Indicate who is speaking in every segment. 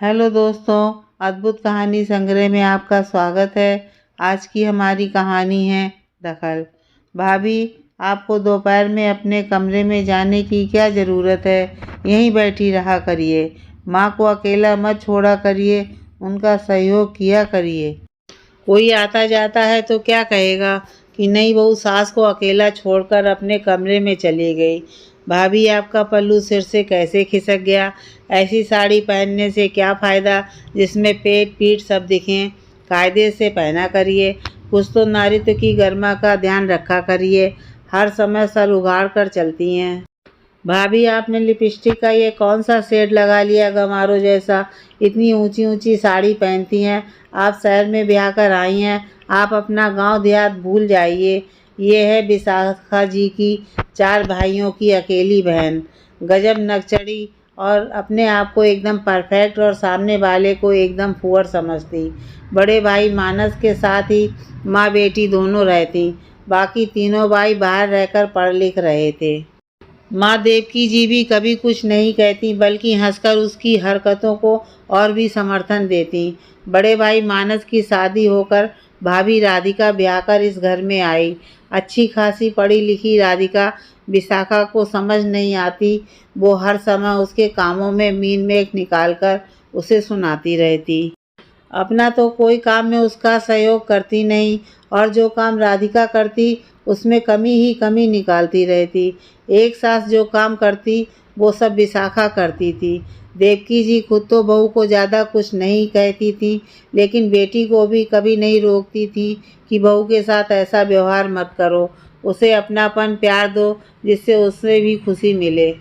Speaker 1: Hello दोस्तों, अद्भुत कहानी संग्रह में आपका स्वागत है। आज की हमारी कहानी है दखल। भाभी, आपको दोपहर में अपने कमरे में जाने की क्या ज़रूरत है? यहीं बैठी रहा करिए। माँ को अकेला मत छोड़ा करिए, उनका सहयोग किया करिए। कोई आता जाता है तो क्या कहेगा कि नई बहू सास को अकेला छोड़कर अपने कमरे में चली गई। भाभी, आपका पल्लू सिर से कैसे खिसक गया? ऐसी साड़ी पहनने से क्या फ़ायदा जिसमें पेट पीठ सब दिखें? कायदे से पहना करिए। कुछ तो नारित्व की गरिमा का ध्यान रखा करिए। हर समय सर उगाड़ कर चलती हैं। भाभी, आपने लिपस्टिक का ये कौन सा शेड लगा लिया गमारो जैसा? इतनी ऊंची ऊंची साड़ी पहनती हैं। आप शहर में ब्याह कर आई हैं। आप अपना गांव देहात भूल जाइए। ये है विशाखा जी की 4 भाइयों की अकेली बहन। गजब नकचड़ी, और अपने आप को एकदम परफेक्ट और सामने वाले को एकदम फुहर समझती। बड़े भाई मानस के साथ ही माँ बेटी दोनों रहती। बाकी तीनों भाई बाहर रहकर पढ़ लिख रहे थे। माँ देवकी जी भी कभी कुछ नहीं कहती, बल्कि हंसकर उसकी हरकतों को और भी समर्थन देती। बड़े भाई मानस की शादी होकर भाभी राधिका ब्याह कर इस घर में आई। अच्छी खासी पढ़ी लिखी राधिका विशाखा को समझ नहीं आती। वो हर समय उसके कामों में मीन मेख निकालकर उसे सुनाती रहती। अपना तो कोई काम में उसका सहयोग करती नहीं, और जो काम राधिका करती उसमें कमी ही कमी निकालती रहती। एक सास जो काम करती वो सब विशाखा करती थी। देवकी जी खुद तो बहू को ज़्यादा कुछ नहीं कहती थी, लेकिन बेटी को भी कभी नहीं रोकती थी कि बहू के साथ ऐसा व्यवहार मत करो, उसे अपनापन प्यार दो जिससे उससे भी खुशी मिले।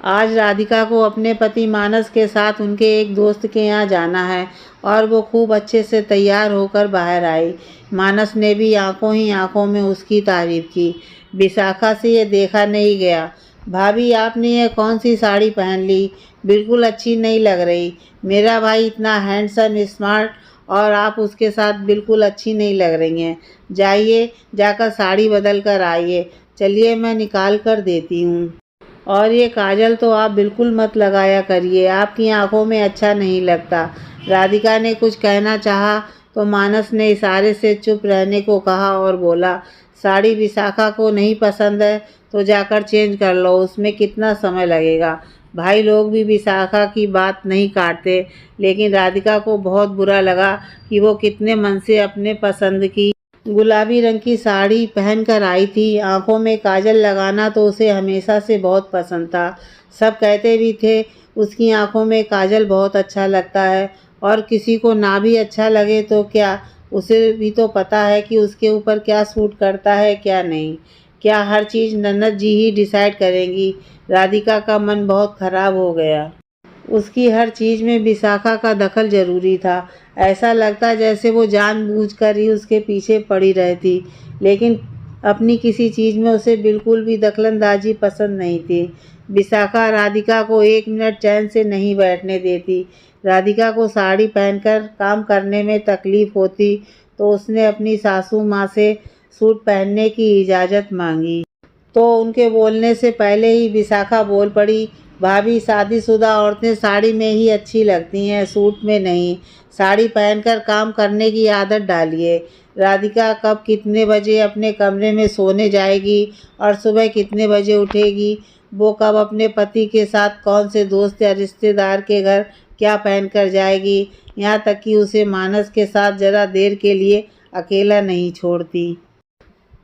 Speaker 1: आज राधिका को अपने पति मानस के साथ उनके एक दोस्त के यहाँ जाना है, और वो खूब अच्छे से तैयार होकर बाहर आई। मानस ने भी आंखों ही आंखों में उसकी तारीफ की। विशाखा से ये देखा नहीं गया। भाभी, आपने ये कौन सी साड़ी पहन ली? बिल्कुल अच्छी नहीं लग रही। मेरा भाई इतना हैंडसम स्मार्ट, और आप उसके साथ बिल्कुल अच्छी नहीं लग रही हैं। जाइए, जाकर साड़ी बदल कर आइए। चलिए, मैं निकाल कर देती हूँ। और ये काजल तो आप बिल्कुल मत लगाया करिए, आपकी आंखों में अच्छा नहीं लगता। राधिका ने कुछ कहना चाहा तो मानस ने इशारे से चुप रहने को कहा और बोला, साड़ी विशाखा को नहीं पसंद है तो जाकर चेंज कर लो, उसमें कितना समय लगेगा। भाई लोग भी विशाखा की बात नहीं काटते, लेकिन राधिका को बहुत बुरा लगा कि वो कितने मन से अपने पसंद की गुलाबी रंग की साड़ी पहन कर आई थी। आंखों में काजल लगाना तो उसे हमेशा से बहुत पसंद था। सब कहते भी थे उसकी आंखों में काजल बहुत अच्छा लगता है, और किसी को ना भी अच्छा लगे तो क्या, उसे भी तो पता है कि उसके ऊपर क्या सूट करता है क्या नहीं। क्या हर चीज़ ननद जी ही डिसाइड करेंगी? राधिका का मन बहुत खराब हो गया। उसकी हर चीज़ में विशाखा का दखल जरूरी था। ऐसा लगता जैसे वो जानबूझकर ही उसके पीछे पड़ी रहती, लेकिन अपनी किसी चीज़ में उसे बिल्कुल भी दखलंदाजी पसंद नहीं थी। विशाखा राधिका को एक मिनट चैन से नहीं बैठने देती। राधिका को साड़ी पहनकर काम करने में तकलीफ़ होती तो उसने अपनी सासू माँ से सूट पहनने की इजाज़त मांगी, तो उनके बोलने से पहले ही विशाखा बोल पड़ी, भाभी, शादीशुदा औरतें साड़ी में ही अच्छी लगती हैं, सूट में नहीं। साड़ी पहनकर काम करने की आदत डालिए। राधिका कब कितने बजे अपने कमरे में सोने जाएगी और सुबह कितने बजे उठेगी, वो कब अपने पति के साथ कौन से दोस्त या रिश्तेदार के घर क्या पहनकर जाएगी, यहाँ तक कि उसे मानस के साथ ज़रा देर के लिए अकेला नहीं छोड़ती।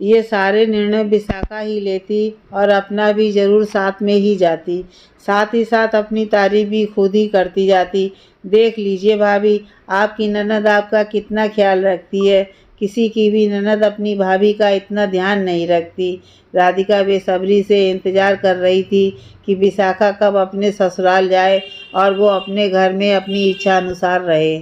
Speaker 1: ये सारे निर्णय विशाखा ही लेती, और अपना भी ज़रूर साथ में ही जाती। साथ ही साथ अपनी तारीफ भी खुद ही करती जाती। देख लीजिए भाभी, आपकी ननद आपका कितना ख्याल रखती है। किसी की भी ननद अपनी भाभी का इतना ध्यान नहीं रखती। राधिका बेसब्री से इंतज़ार कर रही थी कि विशाखा कब अपने ससुराल जाए और वो अपने घर में अपनी इच्छा अनुसार रहे।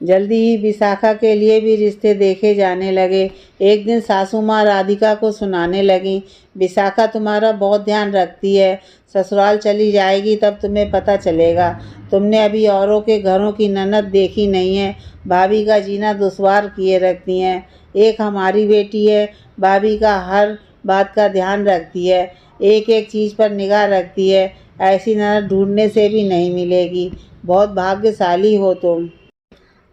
Speaker 1: जल्दी ही विशाखा के लिए भी रिश्ते देखे जाने लगे। एक दिन सासू माँ राधिका को सुनाने लगीं, विशाखा तुम्हारा बहुत ध्यान रखती है, ससुराल चली जाएगी तब तुम्हें पता चलेगा। तुमने अभी औरों के घरों की ननद देखी नहीं है, भाभी का जीना दुश्वार किए रखती हैं। एक हमारी बेटी है, भाभी का हर बात का ध्यान रखती है, एक एक चीज़ पर निगाह रखती है। ऐसी ननद ढूंढने से भी नहीं मिलेगी। बहुत भाग्यशाली हो तुम।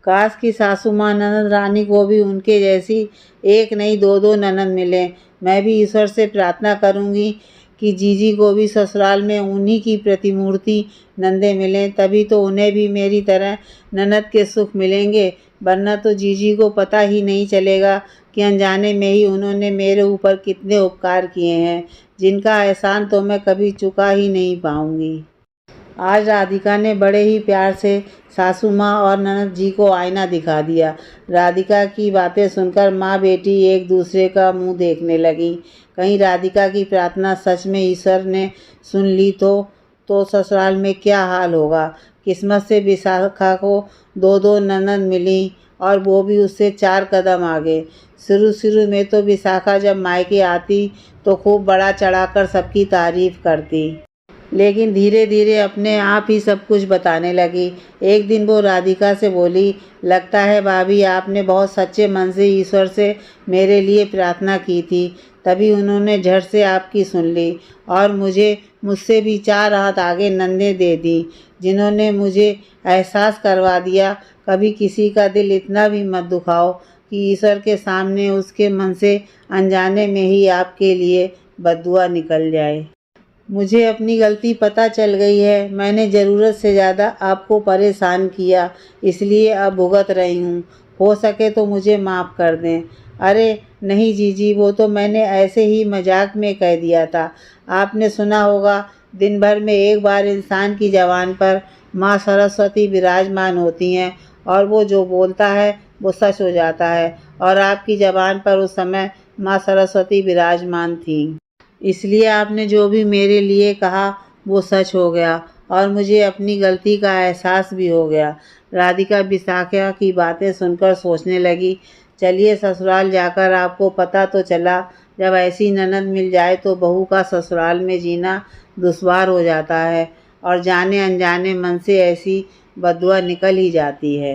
Speaker 1: काश कि सासू माँ ननद रानी को भी उनके जैसी एक नहीं दो दो ननद मिले। मैं भी ईश्वर से प्रार्थना करूँगी कि जीजी को भी ससुराल में उन्हीं की प्रतिमूर्ति नंदे मिलें, तभी तो उन्हें भी मेरी तरह ननद के सुख मिलेंगे। वरना तो जीजी को पता ही नहीं चलेगा कि अनजाने में ही उन्होंने मेरे ऊपर कितने उपकार किए हैं, जिनका एहसान तो मैं कभी चुका ही नहीं पाऊँगी। आज राधिका ने बड़े ही प्यार से सासू माँ और ननद जी को आईना दिखा दिया। राधिका की बातें सुनकर माँ बेटी एक दूसरे का मुंह देखने लगी। कहीं राधिका की प्रार्थना सच में ईश्वर ने सुन ली तो ससुराल में क्या हाल होगा। किस्मत से विशाखा को दो दो ननद मिली और वो भी उससे 4 कदम आगे। शुरू में तो विशाखा जब मायके आती तो खूब बड़ा चढ़ाकर सबकी तारीफ करती, लेकिन धीरे धीरे अपने आप ही सब कुछ बताने लगी। एक दिन वो राधिका से बोली, लगता है भाभी आपने बहुत सच्चे मन से ईश्वर से मेरे लिए प्रार्थना की थी, तभी उन्होंने झट से आपकी सुन ली और मुझसे भी 4 हाथ आगे नंदे दे दी, जिन्होंने मुझे एहसास करवा दिया कभी किसी का दिल इतना भी मत दुखाओ कि ईश्वर के सामने उसके मन से अनजाने में ही आपके लिए बद्दुआ निकल जाए। मुझे अपनी गलती पता चल गई है। मैंने ज़रूरत से ज़्यादा आपको परेशान किया, इसलिए अब भुगत रही हूँ। हो सके तो मुझे माफ़ कर दें। अरे नहीं जीजी, वो तो मैंने ऐसे ही मजाक में कह दिया था। आपने सुना होगा, दिन भर में एक बार इंसान की ज़बान पर माँ सरस्वती विराजमान होती हैं और वो जो बोलता है वो सच हो जाता है, और आपकी ज़बान पर उस समय माँ सरस्वती विराजमान थीं। इसलिए आपने जो भी मेरे लिए कहा वो सच हो गया और मुझे अपनी गलती का एहसास भी हो गया। राधिका विशाखा की बातें सुनकर सोचने लगी, चलिए ससुराल जाकर आपको पता तो चला, जब ऐसी ननद मिल जाए तो बहू का ससुराल में जीना दुश्वार हो जाता है और जाने अनजाने मन से ऐसी बददुआ निकल ही जाती है।